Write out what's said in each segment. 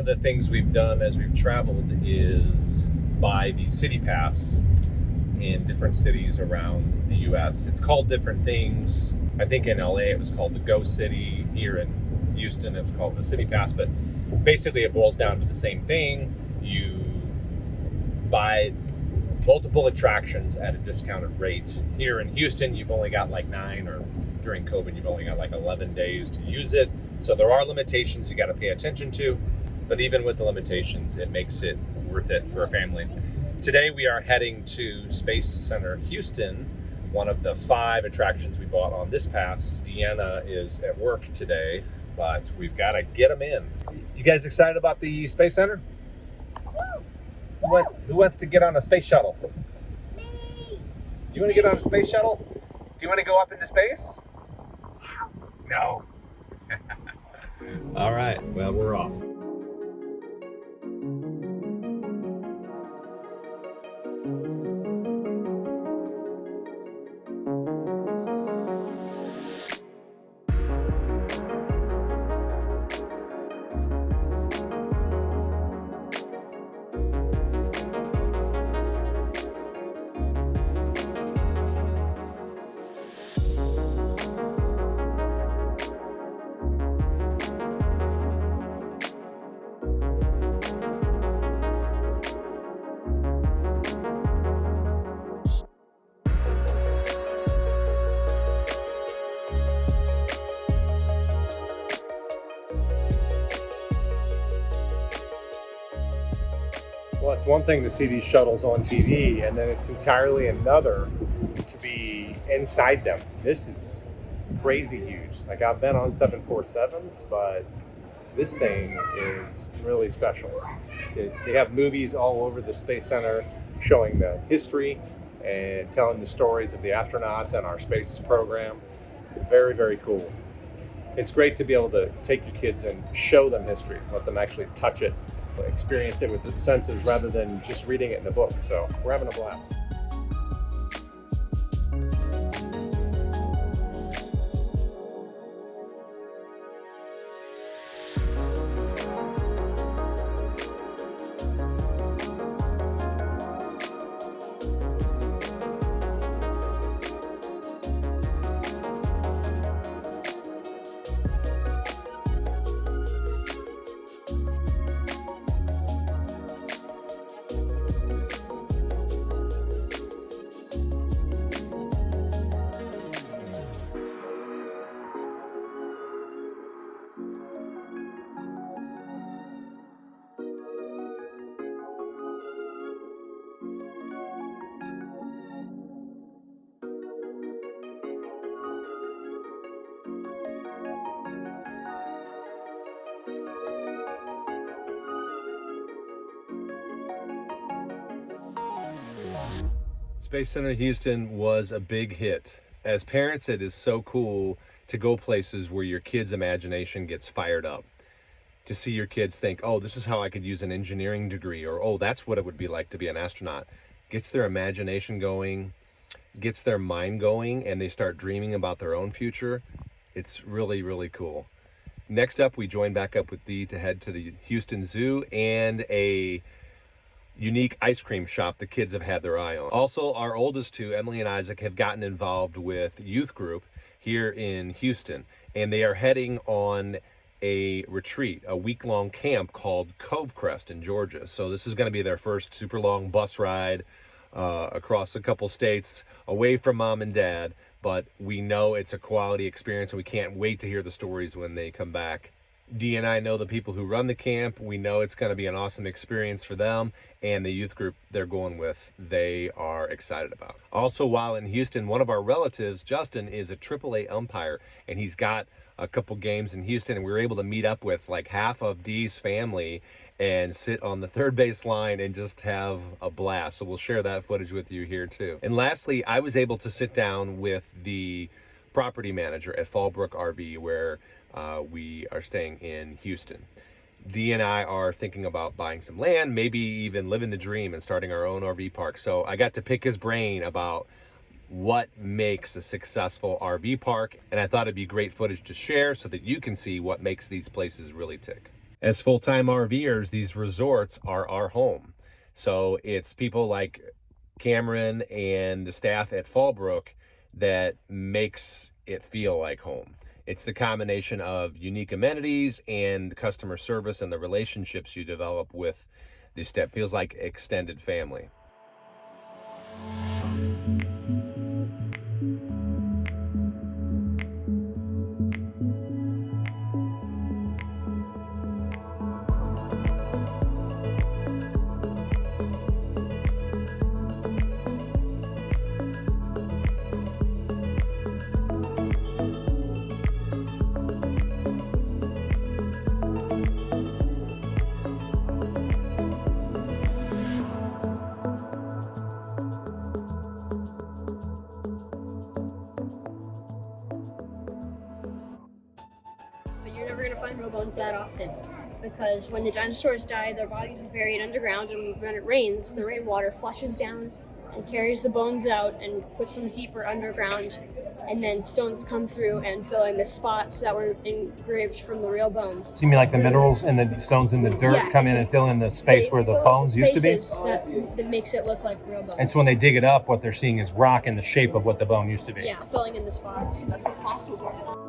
of the things we've done as we've traveled is buy the city pass in different cities around the US. It's called different things. I think in LA it was called the Go City. Here in Houston it's called the City Pass, but basically it boils down to the same thing. You buy multiple attractions at a discounted rate. Here in Houston you've only got like 9, or during COVID you've only got like 11 days to use it. So there are limitations you got to pay attention to, but even with the limitations it makes it worth it for a family. Today we are heading to Space Center Houston, one of the 5 attractions we bought on this pass. Deanna is at work today, but we've got to get them in. You guys excited about the Space Center? Who wants to get on a space shuttle? Me. You want to get on a space shuttle? Do you want to go up into space? No. All right, well, we're off. Well, it's one thing to see these shuttles on TV, and then it's entirely another to be inside them. This is crazy huge. Like, I've been on 747s, but this thing is really special. They have movies all over the Space Center showing the history and telling the stories of the astronauts and our space program. Very, very cool. It's great to be able to take your kids and show them history, let them actually touch it, experience it with the senses rather than just reading it in a book. So we're having a blast. Space Center Houston was a big hit. As parents, it is so cool to go places where your kids' imagination gets fired up. To see your kids think, oh, this is how I could use an engineering degree, or oh, that's what it would be like to be an astronaut. Gets their imagination going, gets their mind going, and they start dreaming about their own future. It's really, really cool. Next up, we join back up with Dee to head to the Houston Zoo and a unique ice cream shop the kids have had their eye on. Also, our oldest two, Emily and Isaac, have gotten involved with youth group here in Houston, and they are heading on a retreat, a week-long camp called Cove Crest in Georgia. So this is going to be their first super long bus ride across a couple states away from mom and dad, but we know it's a quality experience and we can't wait to hear the stories when they come back. Dee and I know the people who run the camp. We know it's going to be an awesome experience for them, and the youth group they're going with, they are excited about. Also, while in Houston, one of our relatives, Justin, is a AAA umpire, and he's got a couple games in Houston, and we were able to meet up with like half of Dee's family and sit on the third base line and just have a blast. So we'll share that footage with you here too. And lastly, I was able to sit down with the property manager at Fallbrook RV, where we are staying in Houston. Dee and I are thinking about buying some land, maybe even living the dream and starting our own RV park. So I got to pick his brain about what makes a successful RV park, and I thought it'd be great footage to share so that you can see what makes these places really tick. As full-time RVers, these resorts are our home. So it's people like Cameron and the staff at Fallbrook that makes it feel like home. It's the combination of unique amenities and the customer service and the relationships you develop with the staff. Feels like extended family. You're never going to find real bones that often, because when the dinosaurs die, their bodies are buried underground, and when it rains, the rainwater flushes down and carries the bones out and puts them deeper underground, and then stones come through and fill in the spots that were engraved from the real bones. So you mean like the minerals and the stones in the dirt come in and fill in the space where the bones used to be? That makes it look like real bones. And so when they dig it up, what they're seeing is rock in the shape of what the bone used to be. Yeah, filling in the spots. That's what fossils are.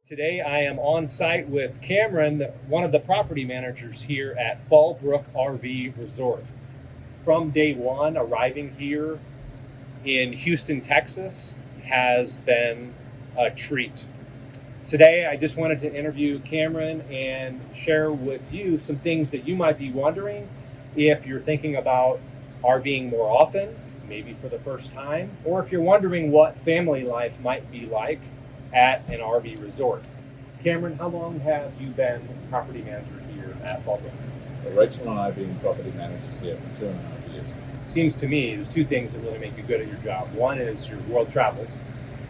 Today I am on site with Cameron, one of the property managers here at Fallbrook RV Resort. From day one, arriving here in Houston, Texas has been a treat. Today I just wanted to interview Cameron and share with you some things that you might be wondering if you're thinking about RVing more often, maybe for the first time, or if you're wondering what family life might be like at an RV resort. Cameron, how long have you been property manager here at Fallbrook? Well, Rachel and I have been property managers here for 2.5 years. Seems to me there's two things that really make you good at your job. One is your world travels,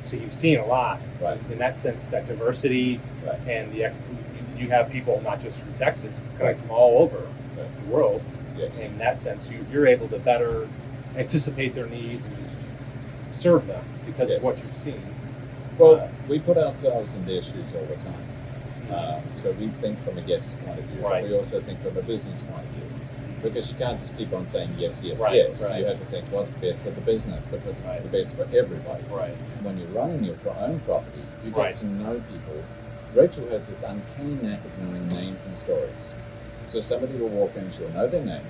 so you've seen a lot. Right. In that sense, that diversity, Right. and you have people not just from Texas, coming from all over Right. the world. Yes. In that sense, you're able to better anticipate their needs and just serve them because Yes. of what you've seen. Well, we put ourselves in their shoes all the time. So we think from a guest's point of view, Right. but we also think from a business point of view. Because you can't just keep on saying yes, yes, Right, yes. right. You have to think what's best for the business, because it's Right. the best for everybody. Right. When you're running your own property, you get Right. to know people. Rachel has this uncanny knack of knowing names and stories. So somebody will walk in, she'll know their name,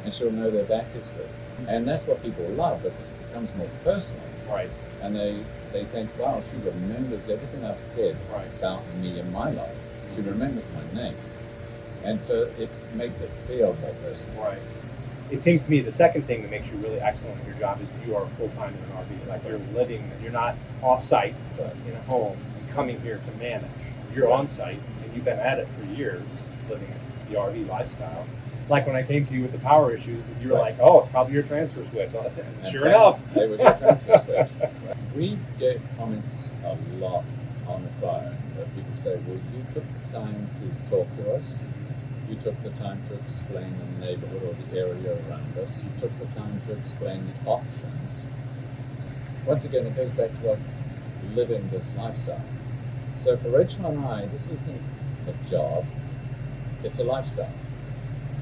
and she'll know their back history. And that's what people love, because it becomes more personal. Right. And they think, wow, she remembers everything I've said Right. about me in my life. She remembers my name. And so it makes it feel more personal. Right. It seems to me the second thing that makes you really excellent at your job is you are full-time in an RV. Like you're living, you're not off-site in a home and coming here to manage. You're on-site and you've been at it for years, living the RV lifestyle. like when I came to you with the power issues, and you were like, "Oh, it's probably your transfer switch." And Sure enough, they were your transfer switch. We get comments a lot on the phone that people say, well, you took the time to talk to us. You took the time to explain the neighborhood or the area around us. You took the time to explain the options. Once again, it goes back to us living this lifestyle. So for Rachel and I, this isn't a job, it's a lifestyle.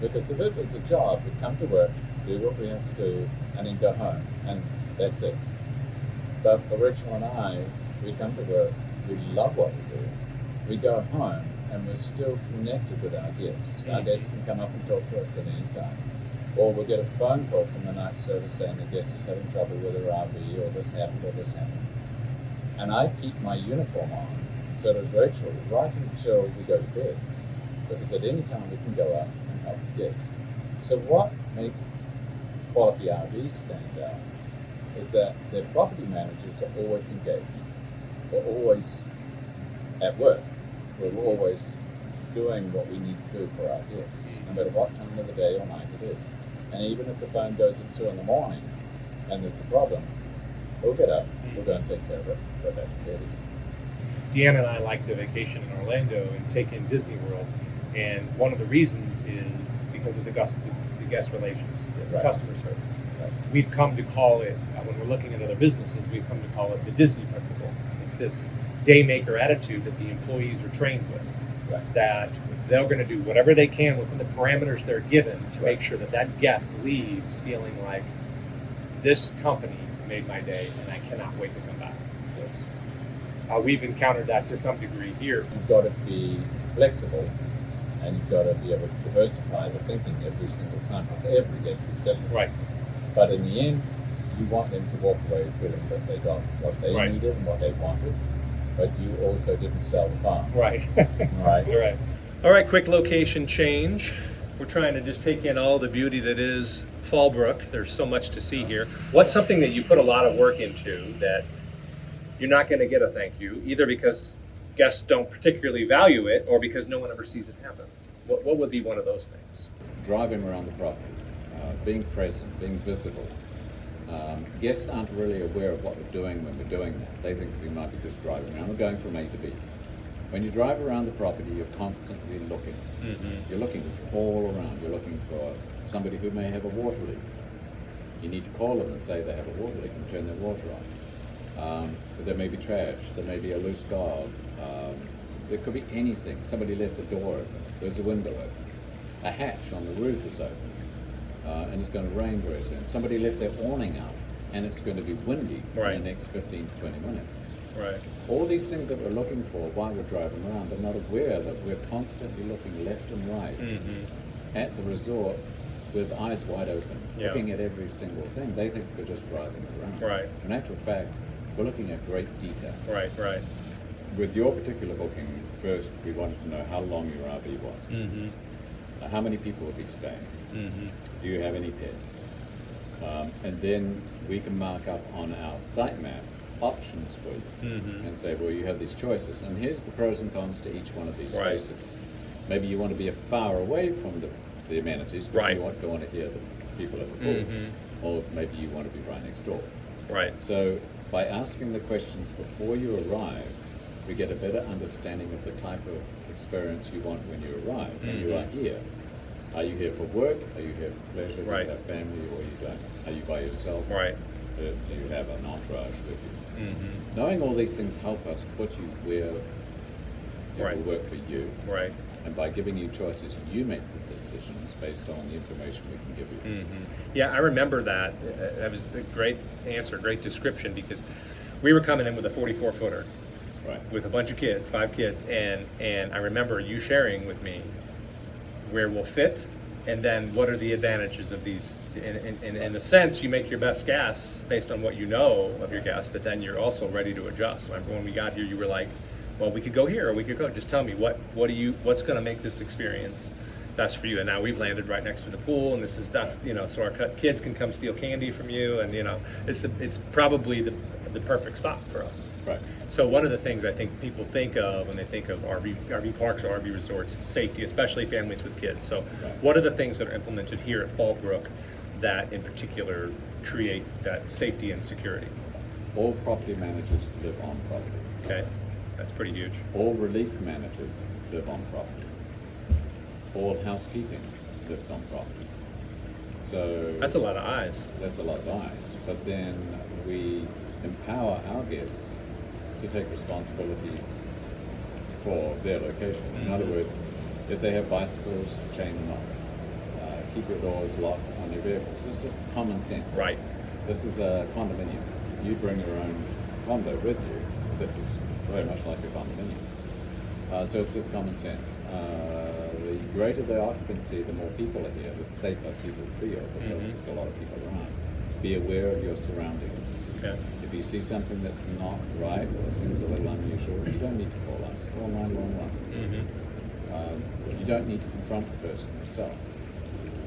Because if it was a job, we come to work, do what we have to do, and then go home, and that's it. But for Rachel and I, we come to work, we love what we do, we go home, and we're still connected with our guests. Our guests can come up and talk to us at any time. Or we'll get a phone call from the night service saying the guest is having trouble with their RV, or this happened, or this happened. And I keep my uniform on, so does Rachel, right until we go to bed. Because at any time we can go out and help the guest. So what makes Quality RVs stand out is that their property managers are always engaged. They're always at work. We're always doing what we need to do for our guests, no matter what time of the day or night it is. And even if the phone goes at 2 in the morning and there's a problem, we'll get up, we'll go and take care of it, go back to bed. Deanna and I like to vacation in Orlando and take in Disney World, and one of the reasons is because of the guest relations, the Right. customer service. Right. We've come to call it, when we're looking at other businesses, we've come to call it the Disney principle. It's this day maker attitude that the employees are trained with, Right. that they're going to do whatever they can within the parameters they're given to make sure that that guest leaves feeling like this company made my day and I cannot wait to come back. Yes. We've encountered that to some degree here. You've got to be flexible, and you've got to be able to diversify the thinking every single time, because every guest is different. Right. But in the end, you want them to walk away feeling that they got what they Right. needed and what they wanted, but you also didn't sell the farm. Right. Right? All right. All right, quick location change. We're trying to just take in all the beauty that is Fallbrook. There's so much to see here. What's something that you put a lot of work into that you're not going to get a thank you, either because guests don't particularly value it or because no one ever sees it happen? What would be one of those things? Driving around the property, being present, being visible. Guests aren't really aware of what we're doing when we're doing that. They think we might be just driving around. We're going from A to B. When you drive around the property, you're constantly looking. Mm-hmm. You're looking all around. You're looking for somebody who may have a water leak. You need to call them and say they have a water leak and turn their water on. There may be trash. There may be a loose dog. There could be anything. Somebody left the door open. There's a window open. A hatch on the roof is open. And it's going to rain very soon. Somebody left their awning out and it's going to be windy Right. in the next 15 to 20 minutes. Right. All these things that we're looking for while we're driving around, they're not aware that we're constantly looking left and right Mm-hmm. at the resort with eyes wide open, Yeah. looking at every single thing. They think we're just driving around. Right. In actual fact, we're looking at great detail. Right. Right. With your particular booking, first we wanted to know how long your RV was. Mm-hmm. How many people will be staying? Mm-hmm. Do you have any pets? And then we can mark up on our site map options for you Mm-hmm. and say, well, you have these choices, and here's the pros and cons to each one of these Right. spaces. Maybe you want to be far away from the amenities because Right. you don't want to hear the people at the pool, Mm-hmm. or maybe you want to be right next door. Right. So by asking the questions before you arrive, we get a better understanding of the type of experience you want when you arrive, when you are here. Are you here for work? Are you here for pleasure? Right. Do you have family, or you don't? Are you by yourself? Right. Do you have an entourage with you? Mm-hmm. Knowing all these things help us put you where it Right. will work for you. Right. And by giving you choices, you make the decisions based on the information we can give you. Mm-hmm. Yeah, I remember that. That was a great answer, great description, because we were coming in with a 44-footer Right. with a bunch of kids, 5 kids, and I remember you sharing with me where we'll fit, and then what are the advantages of these. In a sense, you make your best guess based on what you know of your guests, but then you're also ready to adjust. Remember when we got here, you were like, well, we could go here or we could go. Just tell me what's going to make this experience best for you. And now we've landed right next to the pool, and this is best, so our kids can come steal candy from you, and it's probably the perfect spot for us. Right. So one of the things I think people think of when they think of RV parks or RV resorts is safety, especially families with kids. So what are the things that are implemented here at Fallbrook that in particular create that safety and security? All property managers live on property. Okay, that's pretty huge. All relief managers live on property. All housekeeping lives on property. So That's a lot of eyes. that's a lot of eyes. But then we empower our guests to take responsibility for their location. In other words, if they have bicycles, chain them up. Keep your doors locked on your vehicles. It's just common sense. Right. This is a condominium. You bring your own condo with you. This is very much like a condominium. So it's just common sense. The greater the occupancy, the more people are here, the safer people feel because there's a lot of people around. Be aware of your surroundings. Okay. If you see something that's not right or seems a little unusual, you don't need to call us. Call 911. You don't need to confront the person yourself.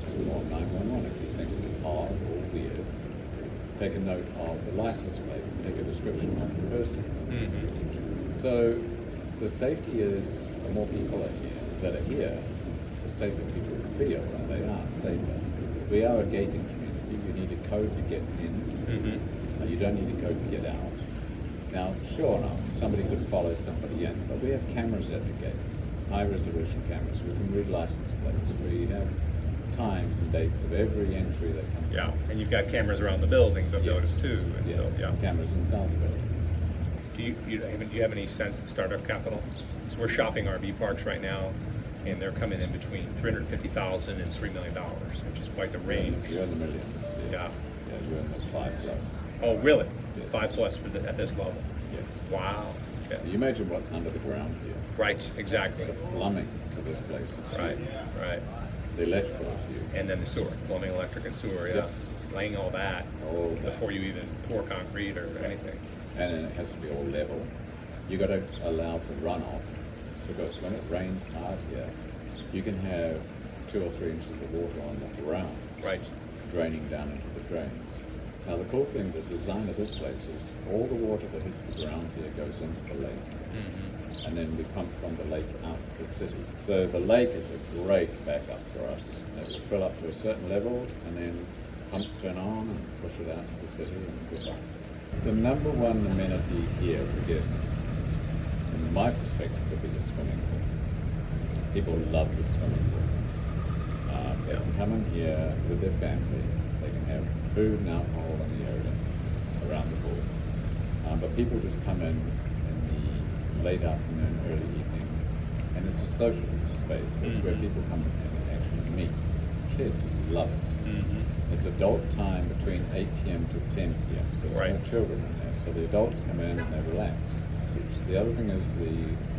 Just call 911 if you think it's odd or weird. Take a note of the license plate. Take a description of the person. So the safety is the more people are here that are here, the safer people feel, and they are safer. We are a gated community. You need a code to get in. You don't need a code to get out. Now, sure enough, somebody could follow somebody in, but we have cameras at the gate, high-resolution cameras. We can read license plates. We have times and dates of every entry that comes Yeah, in. and you've got cameras around the buildings, I've noticed too. And Yes, so, yeah. cameras inside the building. Do you have any sense of startup capital? So we're shopping RV parks right now, and they're coming in between $350,000 and $3 million, which is quite the range. You're in the millions. Yes. Yeah. Yeah, you're in the 5+. Oh, really? Yes. 5+ at this level. Yes. Wow. Okay. You imagine what's under the ground here. Right. Exactly. The plumbing for this place is Right. huge. Right. The electrical is huge. And then the sewer, plumbing, electric, and sewer. Yeah. Yep. Laying all that All that. before you even pour concrete or anything. And then it has to be all level. You got to allow for runoff because when it rains hard here, you can have 2 or 3 inches of water on the ground Right. draining down into the drains. Now the cool thing, the design of this place is all the water that hits the ground here goes into the lake, and then we pump from the lake out to the city. So the lake is a great backup for us. It will fill up to a certain level, and then pumps turn on and push it out to the city and goodbye. The number one amenity here for guests, from my perspective, would be the swimming pool. People love the swimming pool. They can come in here with their family. They can have food and alcohol and yoga around the pool. But people just come in the late afternoon, early evening, and it's a social space. It's where people come and actually meet. Kids love it. It's adult time between 8 p.m. to 10 p.m. So there's Right. no children in there. So the adults come in and they relax. The other thing is the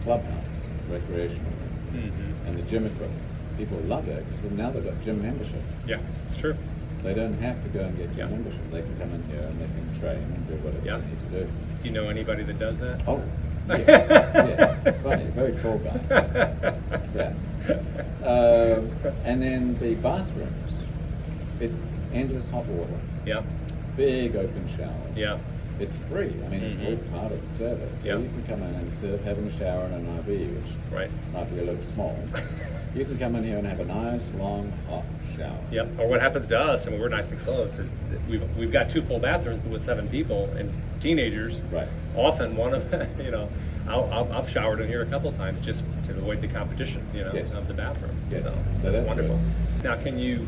clubhouse, recreational room, and the gym equipment. People love it because now they've got gym membership. Yeah, it's true. They don't have to go and get gym Yeah. membership. They can come in here and they can train and do whatever Yeah. they need to do. Do you know anybody that does that? Oh, yes, yes. Funny, very tall guy. Yeah. And then the bathrooms, it's endless hot water, Yeah. big open showers. Yeah. It's free. I mean, it's all part of the service. So Yeah. you can come in and instead of having a shower in an RV, which Right. might be a little small, you can come in here and have a nice, long, hot shower. Yep. Or what happens to us, and we're nice and close, is that we've got 2 full bathrooms with 7 people and teenagers. Right. Often one of I've showered in here a couple of times just to avoid the competition, Yes. of the bathroom. Yes. So So that's that's wonderful. Now, can you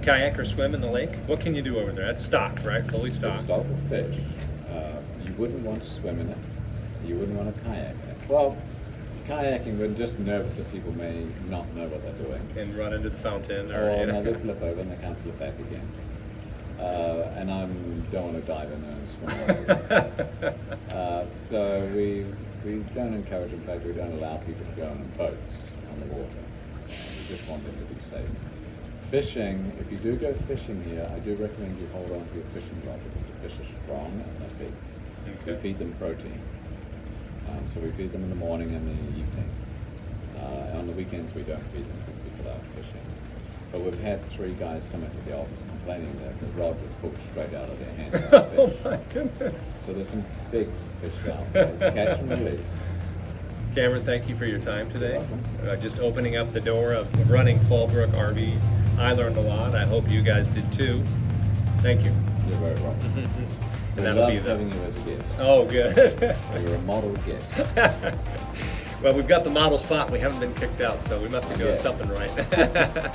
kayak or swim in the lake? What can you do over there? That's stocked, right? Fully The stocked. stock of fish, you wouldn't want to swim in it. You wouldn't want to kayak in it. Well, kayaking, we're just nervous that people may not know what they're doing. And run into the fountain, or Or no, they flip over and they can't flip back again. And I don't want to dive in there and swim. So we don't encourage, in fact, we don't allow people to go on boats on the water. We just want them to be safe. Fishing, if you do go fishing here, I do recommend you hold on to your fishing rod because the fish are strong and they're big. We Okay. feed them protein. So we feed them in the morning and in the evening. On the weekends we don't feed them because people are fishing. But we've had 3 guys come into the office complaining that the rod was pulled straight out of their hands by the Oh fish. my goodness. So there's some big fish out there. It's catch and release. Cameron, thank you for your time today. You're welcome. Just opening up the door of running Fallbrook RV. I learned a lot. I hope you guys did too. Thank you. You're very welcome. And We that'll love be the. having you as a guest. Oh, good. You're a model guest. Well, we've got the model spot. We haven't been kicked out, so we must be doing Yeah. something right.